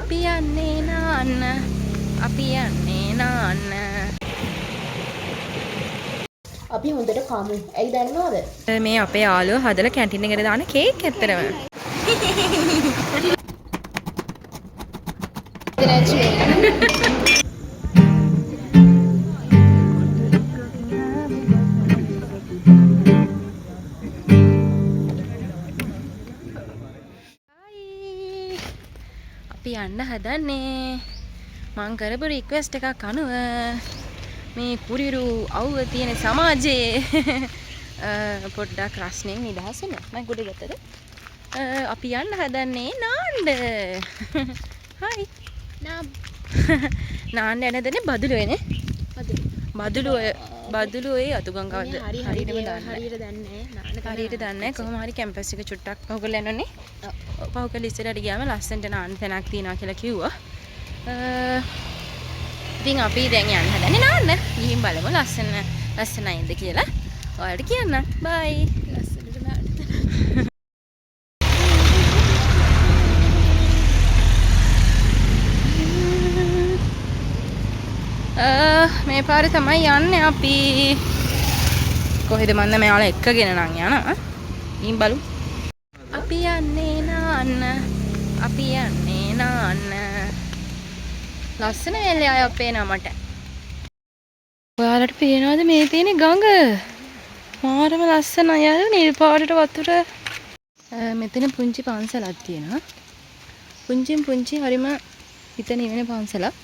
අපි යන්නේ නාන්න. අපි යන්නේ නාන්න. අපි හොඳට කමු. ඇයි දන්නවද? මේ අපේ යාළුවෝ හදලා කැන්ටින් එකට දාන කේක් ඇත්තරම. අපි යන්න හදන්නේ මං කරපු රික්වෙස්ට් එකක් අනුව මේ කුරිරු අවුව තියෙන සමාජයේ පොඩ්ඩක් රස්නෙන් නිදහස් වෙනවා. මම ගොඩ ගත්තද? අපි යන්න හදන්නේ නාන්න. හයි. නාන්න යනදනේ බදුලුවේනේ. බදුලුවේ අතුගංගාවද හරියටම හරියට දන්නේ නැහැ. හරියට දන්නේ නැහැ. කොහොම හරි කැම්පස් එක චුට්ටක් පහු කරලා යනෝනේ. පහු කරලා ඉස්සරහට ගියාම ලස්සනට නාන්න තැනක් තියෙනවා කියලා කිව්වා. ඉතින් අපි දැන් යන්න හදන්නේ නාන්න. ගිහින් බලමු ලස්සනයිද කියලා. ඔයාලට කියන්න. බයි. ලස්සනට නාන්න. මේ පාරේ තමයි යන්නේ අපි. කොහෙද මන්ද මෙයාලා එක්කගෙන නම් යනවා. ගිහින් බලමු. අපි යන්නේ නාන්න. අපි යන්නේ නාන්න. ලස්සන වෙලේ අය පේනවා මට. ඔයාලට පේනවද මේ තියෙන ගඟ? මාරම ලස්සනයි අය නිල් පාටට වතුර. මෙතන පුංචි පන්සලක් තියෙනවා. පුංචි හරිම හිත නිවෙන පන්සලක්.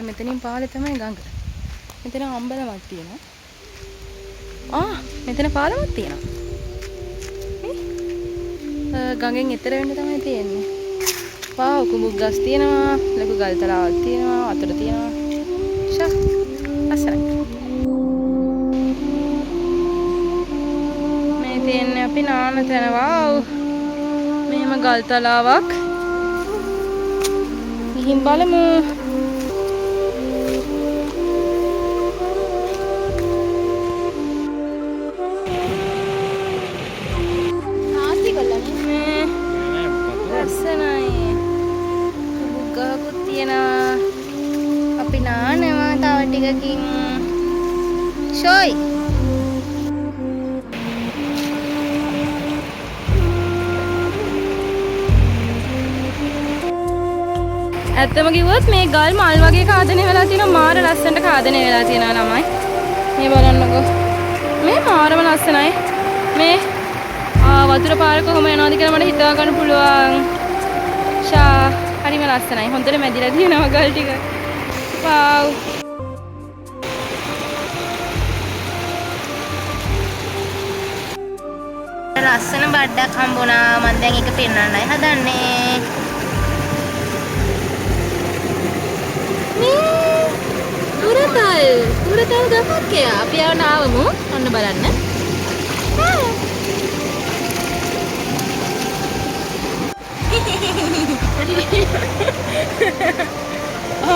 මෙතනින් පාලේ තමයි ගඟ. මෙතන අම්බලමක් තියෙනවා. මෙතන පාලමක් තියෙනවා. ගඟෙන් එතර වෙන්න තමයි තියෙන්නේ. වාව් කුඹුක් ගස් තියෙනවා, ලොකු ගල් තලාවක් තියෙනවා, වතුර තියෙනවා. ෂා ලස්සනයි. මේ තියෙන්නේ අපි නාන තැන. වාව් මෙහෙම ගල් තලාවක්. ගිහින් බලමු. අපි නානවා තව ටිකකින් ෂොයි ඇත්තම කිව්වොත් මේ ගල් මල් වගේ කාදනය වෙලා තියෙනවා. මාර ලස්සනට කාදනය වෙලා තියෙනවා ළමයි. මේ බලන්නකෝ. මේ මාරම ලස්සනයි. මේ වතුර පාර කොහොම යනවද කියලා මට හිතා ගන්න පුළුවන්. ෂා හරිම ලස්සනයි. හොඳට මැදිලා තියෙනවා ගල් ටික. Wow. ලස්සන බඩක් හම්බුණා. මම දැන් ඒක පෙන්නන්නයි හදන්නේ. මේ උරතල් ගමක් කියා. අපි යවන්න ආවමු. ඔන්න බලන්න.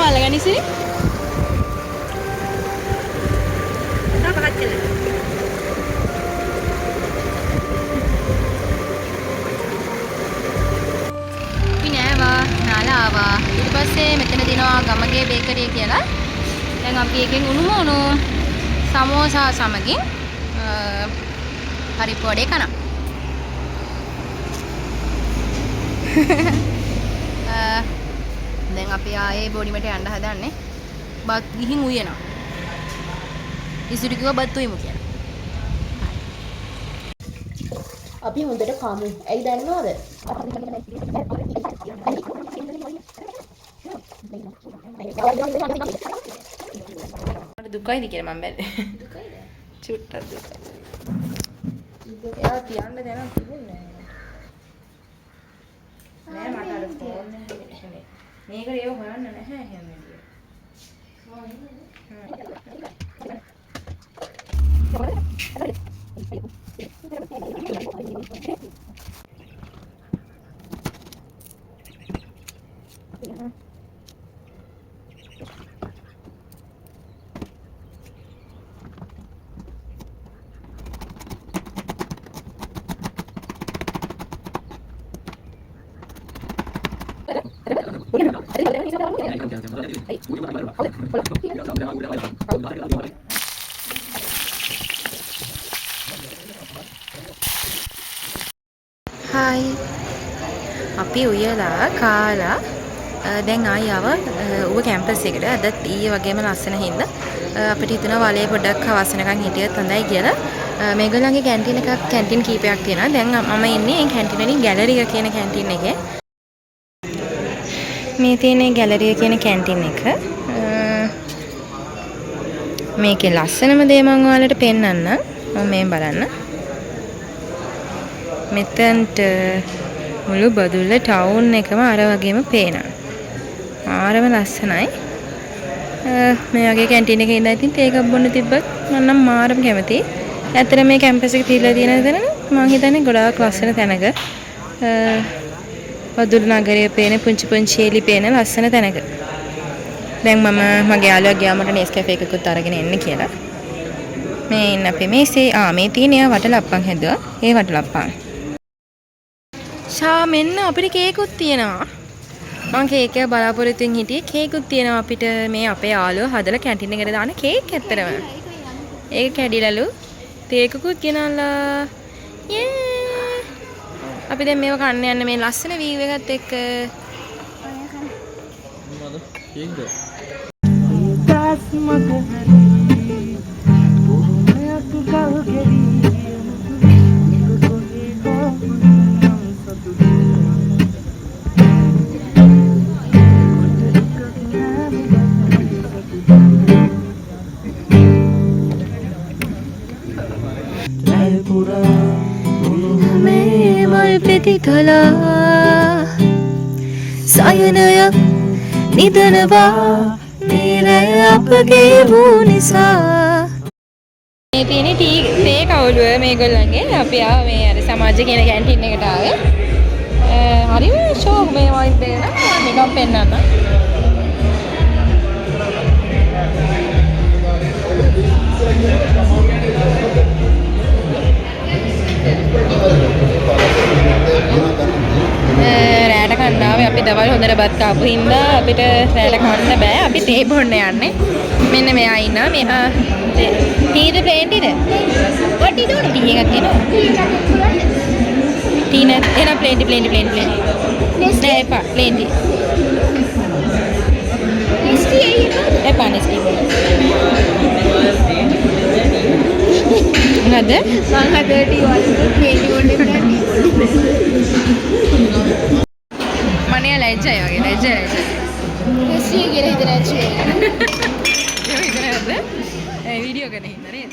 අලගනි ඉතින් නාලා ආවා. ඊට පස්සේ මෙතන දිනවා ගමගේ බේකරිය කියලා. දැන් අපි එකෙන් උණු සමෝසා සමගින් පරිප්පු වඩේ කනවා. දැන් අපි ආයේ බොඩිමට යන්න හදන්නේ. බත් ගිහින් උයනවා. ඉසිරි කිව්වා බත් උයමු කියලා. අපි හොඳට කමු. ඇයි දන්නවද? මට දුකයිද කියලා මම බැලුවේ. දුකයිද? චුට්ටක් දුකයි. එයා කියන්න දැනක් තිබුණේ නෑ. මට අර ෆෝන් එකේ මේක ඒව හොයන්න නැහැ හැම වෙලේම. හායි අපි උයලා කාලා දැන් ආයව ඌව කැම්පස් එකට අදත් ඊයේ වගේම ලස්සන හින්දා අපිට හිතුණා වලේ පොඩ්ඩක් හවසනකන් හිටියත් හොඳයි කියලා මේගොල්ලන්ගේ කැන්ටින් කීපයක් තියෙනවා දැන් මම ඉන්නේ මේ කැන්ටින් වලින් ගැලරි එක කියන කැන්ටින් එකේ මේ තියෙන ගැලරි කියන කැන්ටින් එක මේකේ ලස්සනම දේ මම ඔයාලට පෙන්නන්න මම මේ බලන්න මෙතනට මුළු බදුල්ල ටවුන් එකම අර වගේම පේනවා. ආරම ලස්සනයි. මේ වගේ කැන්ටින් එකේ ඉඳලා ඉතින් තේ එකක් බොන්න තිබ්බත් මම නම් මාරම කැමතියි. ඇත්තට මේ කැම්පස් එක තියලා තියෙන තැන මම හිතන්නේ ගොඩාක් ලස්සන තැනක. බදුල්ල නගරය පේන පුංචි එලි පේන ලස්සන තැනක. දැන් මම මගේ යාළුවා ගියා මට Nescafe එකකුත් අරගෙන එන්න කියලා. මේ ඉන්න අපේ මේසේ මේ තියෙන ඒවා වටලප්පන් හැදුවා. ඒ වටලප්පන්. ෂා මෙන්න අපිට කේකුත් තියෙනවා. මම කේක් එක බලාපොරොත්තුෙන් හිටියේ කේකුත් තියෙනවා අපිට මේ අපේ යාළුවෝ හදලා කැන්ටින් එකට දාන කේක් ඇත්තරම. ඒක කැඩිලලු. තේකුකුත් ගෙනල්ලා. යේ. අපි දැන් මේව කන්න යන්න මේ ලස්සන වීව් එකත් එක්ක. මොනවද? කේක්ද? කලා සයනයක් නිදනවා නිරය අපගේ වූ නිසා මේ තියෙන තේ කවුළුව මේගොල්ලන්ගේ අපි ආව මේ අර සමාජ කියන කැන්ටින් එකට ආවේ හරිම ෂෝක් මේ වයින් දෙන නිකම් පෙන්නන්න රැට කන්නාවේ අපි දවල් හොඳට බත් කාපු හින්දා අපිට රැට කන්න බෑ අපි තේ බොන්න යන්නේ මෙන්න මෙයා ඉන්නවා මෙහා ටීද ප්ලේන්ටිද what you doing ටී එකක් තියෙනවා ටී නැත් එන ප්ලේන්ටි නෑ එපා ප්ලේන්ටි එපා නෙස්ටි මොනවද මං හදලා ටී වලට ප්ලේන්ටි බොන්න මනේ ලැජ්ජයි වගේ ලැජ්ජයි හෙස්ටි කියලා හිතන ඇච් ඒක විතරද වීඩියෝ කරන හින්දා නේද